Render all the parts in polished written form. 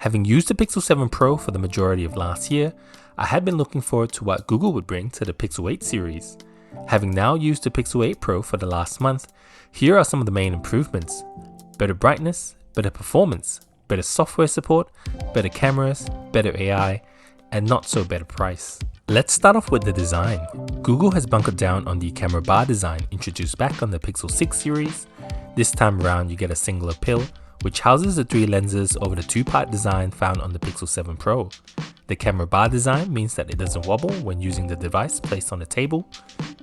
Having used the Pixel 7 Pro for the majority of last year, I had been looking forward to what Google would bring to the Pixel 8 series. Having now used the Pixel 8 Pro for the last month, here are some of the main improvements. Better brightness, better performance, better software support, better cameras, better AI, and not so better price. Let's start off with the design. Google has bunkered down on the camera bar design introduced back on the Pixel 6 series. This time around you get a singular pill, which houses the 3 lenses over the 2-part design found on the Pixel 7 Pro. The camera bar design means that it doesn't wobble when using the device placed on the table.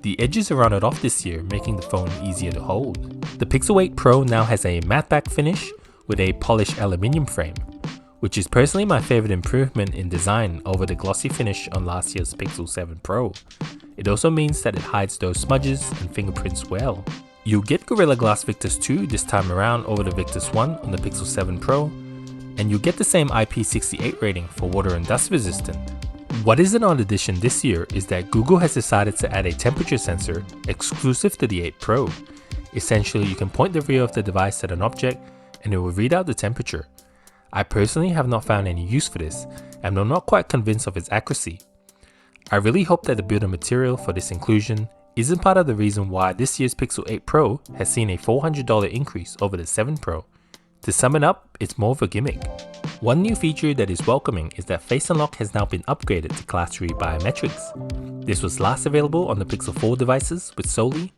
The edges are rounded off this year, making the phone easier to hold. The Pixel 8 Pro now has a matte back finish with a polished aluminium frame, which is personally my favorite improvement in design over the glossy finish on last year's Pixel 7 Pro. It also means that it hides those smudges and fingerprints well. You'll get Gorilla Glass Victus 2 this time around over the Victus 1 on the Pixel 7 Pro, and you'll get the same IP68 rating for water and dust resistant. What is an odd addition this year is that Google has decided to add a temperature sensor exclusive to the 8 Pro. Essentially, you can point the rear of the device at an object and it will read out the temperature. I personally have not found any use for this, and I'm not quite convinced of its accuracy. I really hope that the build of material for this inclusion isn't part of the reason why this year's Pixel 8 Pro has seen a $400 increase over the 7 Pro. To sum it up, it's more of a gimmick. One new feature that is welcoming is that Face Unlock has now been upgraded to Class 3 biometrics. This was last available on the Pixel 4 devices with Soli,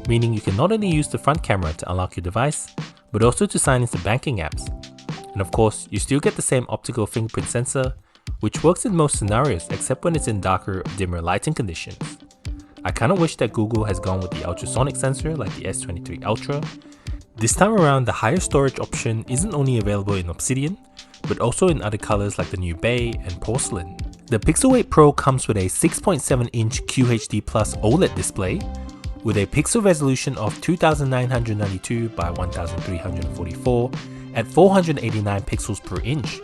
meaning you can not only use the front camera to unlock your device, but also to sign into banking apps. And of course, you still get the same optical fingerprint sensor, which works in most scenarios except when it's in darker or dimmer lighting conditions. I kinda wish that Google has gone with the ultrasonic sensor like the S23 Ultra. This time around, the higher storage option isn't only available in Obsidian, but also in other colors like the new Bay and Porcelain. The Pixel 8 Pro comes with a 6.7-inch QHD+ OLED display with a pixel resolution of 2992 by 1344 at 489 pixels per inch.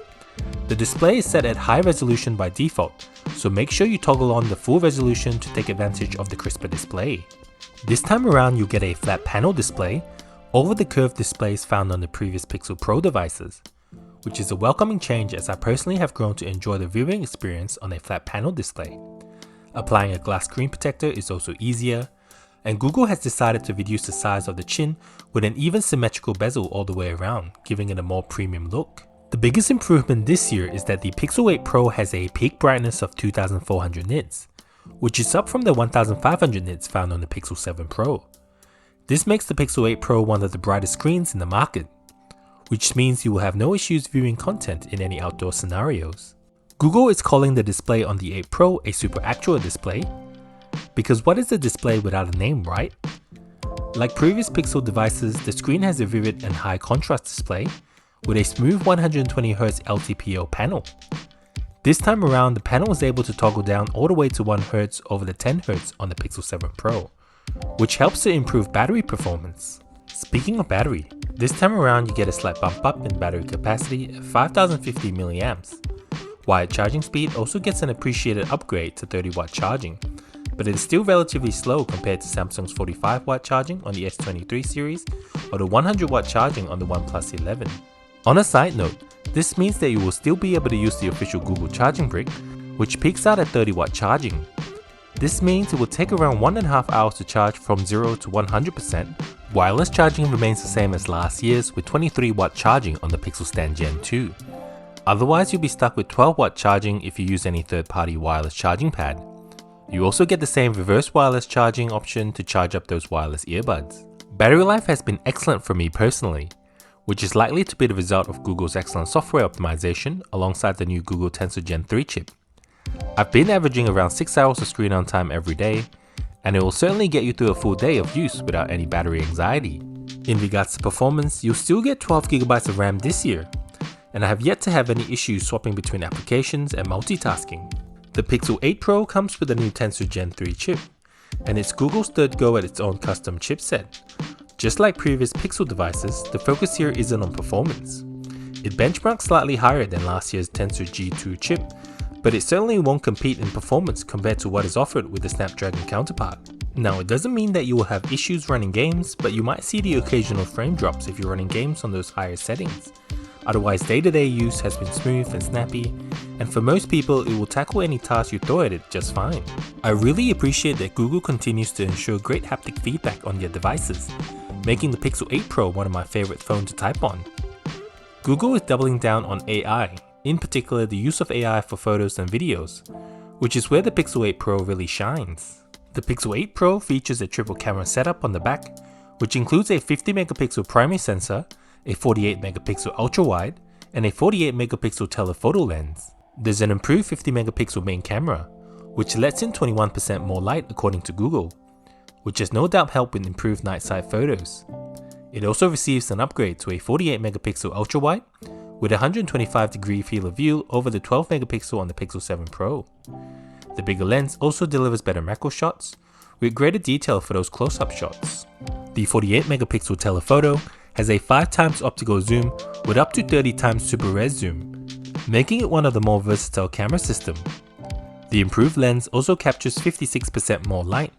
The display is set at high resolution by default, so make sure you toggle on the full resolution to take advantage of the crisper display. This time around you get a flat panel display over the curved displays found on the previous Pixel Pro devices, which is a welcoming change as I personally have grown to enjoy the viewing experience on a flat panel display. Applying a glass screen protector is also easier, and Google has decided to reduce the size of the chin with an even symmetrical bezel all the way around, giving it a more premium look. The biggest improvement this year is that the Pixel 8 Pro has a peak brightness of 2400 nits, which is up from the 1500 nits found on the Pixel 7 Pro. This makes the Pixel 8 Pro one of the brightest screens in the market, which means you will have no issues viewing content in any outdoor scenarios. Google is calling the display on the 8 Pro a super actual display, because what is a display without a name, right? Like previous Pixel devices, the screen has a vivid and high contrast display with a smooth 120Hz LTPO panel. This time around, the panel is able to toggle down all the way to 1Hz over the 10Hz on the Pixel 7 Pro, which helps to improve battery performance. Speaking of battery, this time around you get a slight bump up in battery capacity at 5050 mAh. Wired charging speed also gets an appreciated upgrade to 30W charging, but it is still relatively slow compared to Samsung's 45W charging on the S23 series or the 100W charging on the OnePlus 11. On a side note, this means that you will still be able to use the official Google charging brick, which peaks out at 30W charging. This means it will take around 1.5 hours to charge from 0 to 100%. Wireless charging remains the same as last year's with 23W charging on the Pixel Stand Gen 2. Otherwise, you'll be stuck with 12W charging if you use any third-party wireless charging pad. You also get the same reverse wireless charging option to charge up those wireless earbuds. Battery life has been excellent for me personally, which is likely to be the result of Google's excellent software optimization alongside the new Google Tensor Gen 3 chip. I've been averaging around 6 hours of screen on time every day, and it will certainly get you through a full day of use without any battery anxiety. In regards to performance, you'll still get 12GB of RAM this year, and I have yet to have any issues swapping between applications and multitasking. The Pixel 8 Pro comes with a new Tensor Gen 3 chip, and it's Google's third go at its own custom chipset. Just like previous Pixel devices, the focus here isn't on performance. It benchmarks slightly higher than last year's Tensor G2 chip, but it certainly won't compete in performance compared to what is offered with the Snapdragon counterpart. Now, it doesn't mean that you will have issues running games, but you might see the occasional frame drops if you're running games on those higher settings. Otherwise, day-to-day use has been smooth and snappy, and for most people it will tackle any task you throw at it just fine. I really appreciate that Google continues to ensure great haptic feedback on their devices, making the Pixel 8 Pro one of my favorite phones to type on. Google is doubling down on AI, in particular the use of AI for photos and videos, which is where the Pixel 8 Pro really shines. The Pixel 8 Pro features a triple camera setup on the back, which includes a 50 megapixel primary sensor, a 48 megapixel ultra wide, and a 48 megapixel telephoto lens. There's an improved 50 megapixel main camera, which lets in 21% more light according to Google, which has no doubt helped with improved night side photos. It also receives an upgrade to a 48 megapixel ultra wide with a 125-degree field of view over the 12 megapixel on the Pixel 7 Pro. The bigger lens also delivers better macro shots with greater detail for those close-up shots. The 48 megapixel telephoto has a 5 times optical zoom with up to 30 times super res zoom, making it one of the more versatile camera systems. The improved lens also captures 56% more light.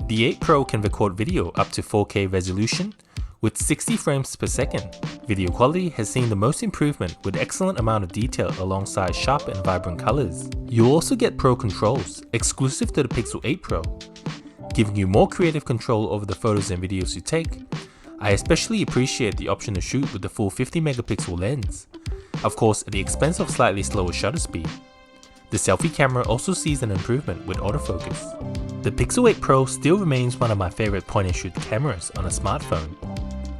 The 8 Pro can record video up to 4K resolution with 60 frames per second. Video quality has seen the most improvement with excellent amount of detail alongside sharp and vibrant colors. You'll also get Pro controls exclusive to the Pixel 8 Pro, giving you more creative control over the photos and videos you take. I especially appreciate the option to shoot with the full 50 megapixel lens, of course at the expense of slightly slower shutter speed. The selfie camera also sees an improvement with autofocus. The Pixel 8 Pro still remains one of my favorite point and shoot cameras on a smartphone.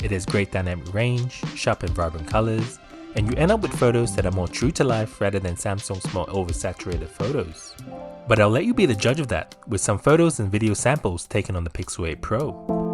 It has great dynamic range, sharp and vibrant colors, and you end up with photos that are more true to life rather than Samsung's more oversaturated photos. But I'll let you be the judge of that with some photos and video samples taken on the Pixel 8 Pro.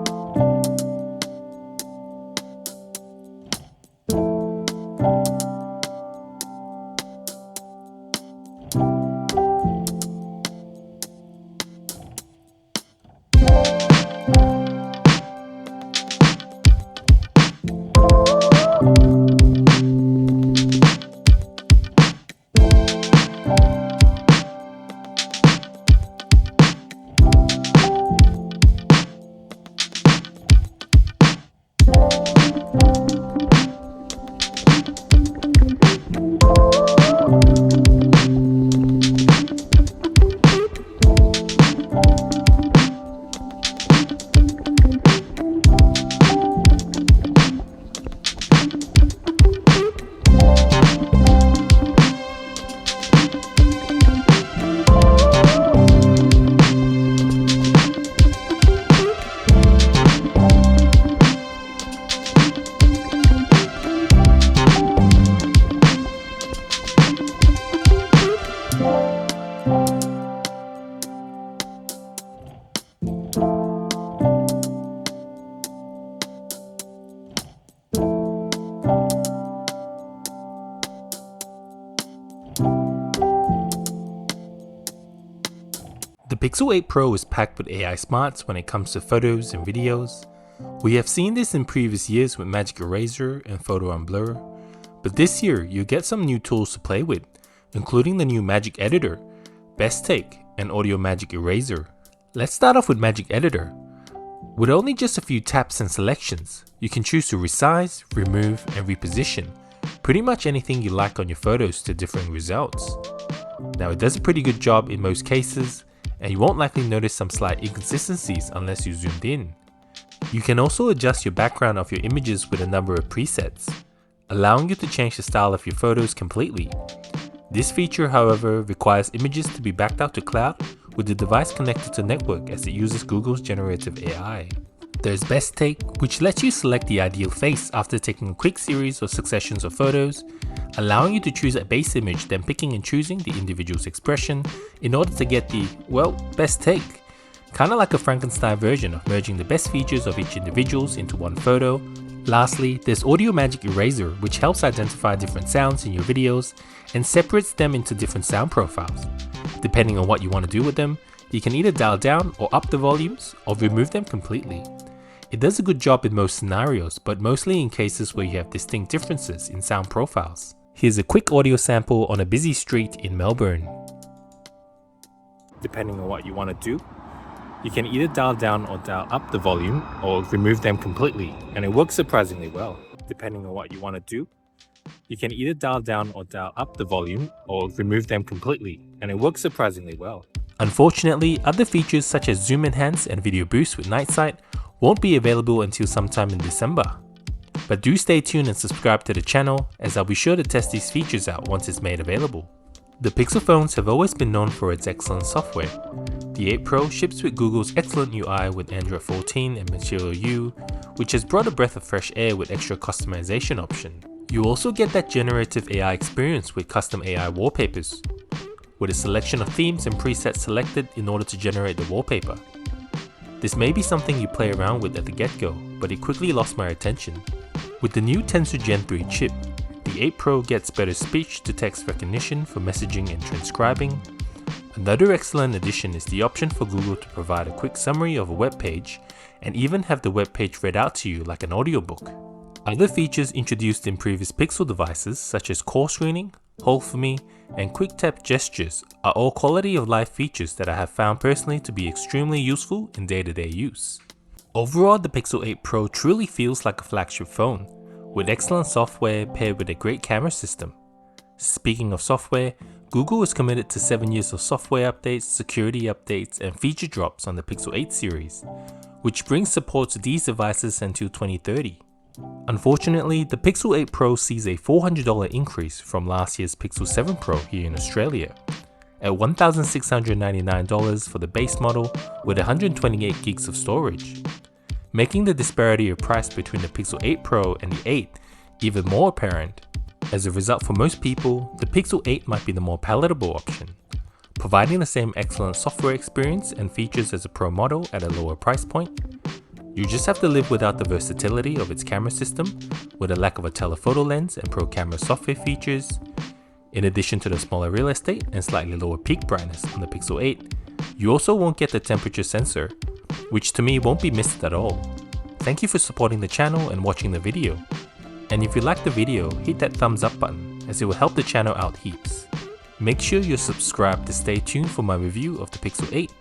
The Pixel 8 Pro is packed with AI smarts when it comes to photos and videos. We have seen this in previous years with Magic Eraser and Photo on Blur, but this year you get some new tools to play with, including the new Magic Editor, Best Take, and Audio Magic Eraser. Let's start off with Magic Editor. With only just a few taps and selections, you can choose to resize, remove, and reposition pretty much anything you like on your photos to differing results. Now it does a pretty good job in most cases, and you won't likely notice some slight inconsistencies unless you zoomed in. You can also adjust your background of your images with a number of presets, allowing you to change the style of your photos completely. This feature, however, requires images to be backed out to cloud with the device connected to network as it uses Google's generative AI. There's Best Take, which lets you select the ideal face after taking a quick series or successions of photos, allowing you to choose a base image, then picking and choosing the individual's expression in order to get the, well, best take. Kinda like a Frankenstein version of merging the best features of each individual's into one photo. Lastly, there's Audio Magic Eraser, which helps identify different sounds in your videos and separates them into different sound profiles. Depending on what you want to do with them, you can either dial down or up the volumes or remove them completely. It does a good job in most scenarios, but mostly in cases where you have distinct differences in sound profiles. Here's a quick audio sample on a busy street in Melbourne. Depending on what you want to do, you can either dial down or dial up the volume or remove them completely, and it works surprisingly well. Depending on what you want to do, You can either dial down or dial up the volume or remove them completely, and it works surprisingly well. Unfortunately, other features such as zoom enhance and video boost with night sight won't be available until sometime in December. But do stay tuned and subscribe to the channel, as I'll be sure to test these features out once it's made available. The Pixel phones have always been known for its excellent software. The 8 Pro ships with Google's excellent UI with Android 14 and Material U, which has brought a breath of fresh air with extra customization option. You also get that generative AI experience with custom AI wallpapers, with a selection of themes and presets selected in order to generate the wallpaper. This may be something you play around with at the get-go, but it quickly lost my attention. With the new Tensor Gen 3 chip, the 8 Pro gets better speech-to-text recognition for messaging and transcribing. Another excellent addition is the option for Google to provide a quick summary of a web page and even have the web page read out to you like an audiobook. Other features introduced in previous Pixel devices such as call screening, Hold for Me, and quick tap gestures are all quality of life features that I have found personally to be extremely useful in day-to-day use. Overall, the Pixel 8 Pro truly feels like a flagship phone, with excellent software paired with a great camera system. Speaking of software, Google is committed to 7 years of software updates, security updates, and feature drops on the Pixel 8 series, which brings support to these devices until 2030. Unfortunately, the Pixel 8 Pro sees a $400 increase from last year's Pixel 7 Pro here in Australia, at $1,699 for the base model with 128 gigs of storage, making the disparity of price between the Pixel 8 Pro and the 8 even more apparent. As a result, for most people, the Pixel 8 might be the more palatable option, providing the same excellent software experience and features as a Pro model at a lower price point. You just have to live without the versatility of its camera system, with a lack of a telephoto lens and pro camera software features. In addition to the smaller real estate and slightly lower peak brightness on the Pixel 8, you also won't get the temperature sensor, which to me won't be missed at all. Thank you for supporting the channel and watching the video. And if you liked the video, hit that thumbs up button, as it will help the channel out heaps. Make sure you're subscribed to stay tuned for my review of the Pixel 8.